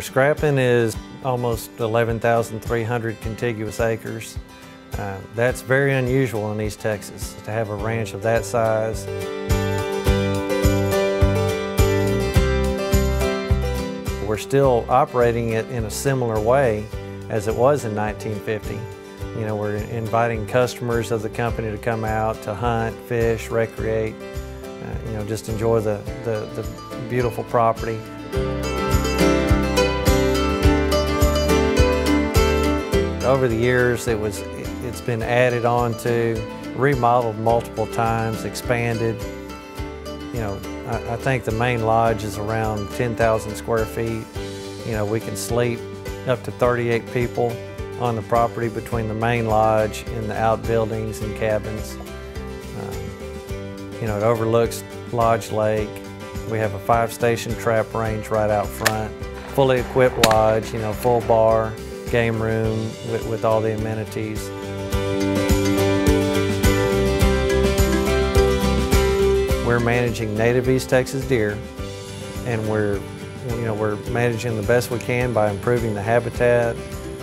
Scrappin is almost 11,300 contiguous acres. That's very unusual in East Texas, to have a ranch of that size. We're still operating it in a similar way as it was in 1950. You know, we're inviting customers of the company to come out to hunt, fish, recreate, you know, just enjoy the beautiful property. Over the years, it's been added on to, remodeled multiple times, expanded. You know, I think the main lodge is around 10,000 square feet. You know, we can sleep up to 38 people on the property between the main lodge and the outbuildings and cabins. You know, it overlooks Lodge Lake. We have a 5-station trap range right out front. Fully equipped lodge, you know, full bar, game room with all the amenities. We're managing native East Texas deer, and we're managing the best we can by improving the habitat.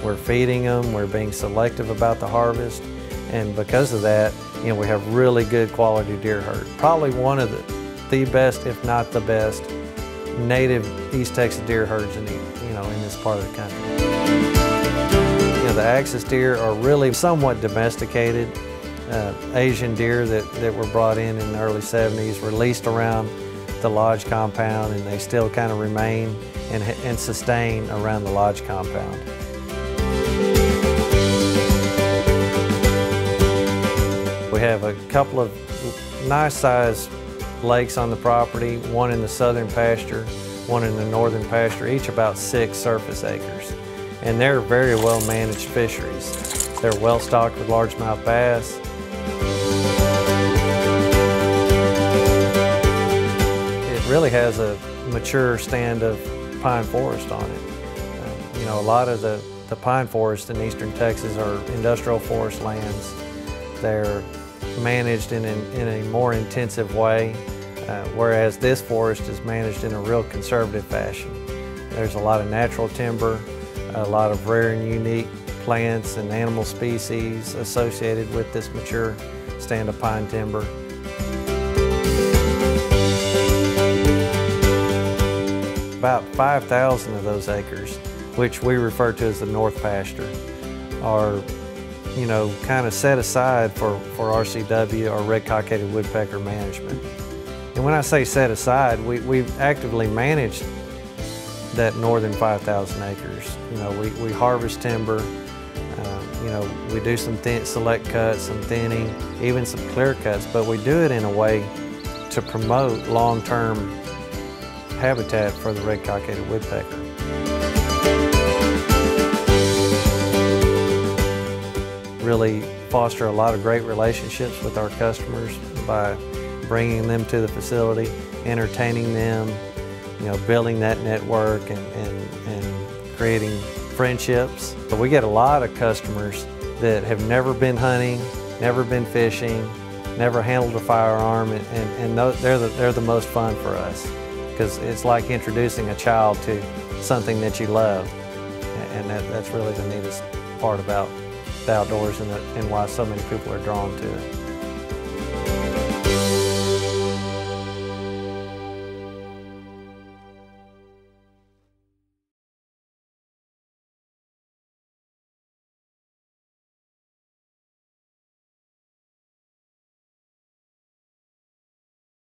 We're feeding them, we're being selective about the harvest, and because of that, you know, we have really good quality deer herd. Probably one of the best, if not the best, native East Texas deer herds in this part of the country. You know, the axis deer are really somewhat domesticated. Asian deer that were brought in the early 70s, released around the lodge compound, and they still kind of remain and sustain around the lodge compound. We have a couple of nice sized lakes on the property, one in the southern pasture, one in the northern pasture, each about 6 surface acres. And they're very well managed fisheries. They're well stocked with largemouth bass. It really has a mature stand of pine forest on it. You know, a lot of the pine forests in eastern Texas are industrial forest lands. They're managed in a more intensive way, whereas this forest is managed in a real conservative fashion. There's a lot of natural timber, a lot of rare and unique plants and animal species associated with this mature stand of pine timber. About 5,000 of those acres, which we refer to as the north pasture, are, you know, kind of set aside for RCW, or red cockaded woodpecker management. And when I say set aside, we've actively managed that northern 5,000 acres. You know, we harvest timber, you know, we do some select cuts, some thinning, even some clear cuts, but we do it in a way to promote long-term habitat for the red cockaded woodpecker. Really foster a lot of great relationships with our customers by bringing them to the facility, entertaining them, you know, building that network and creating friendships. But we get a lot of customers that have never been hunting, never been fishing, never handled a firearm, and they're the most fun for us, because it's like introducing a child to something that you love, and that's really the neatest part about the outdoors and why so many people are drawn to it.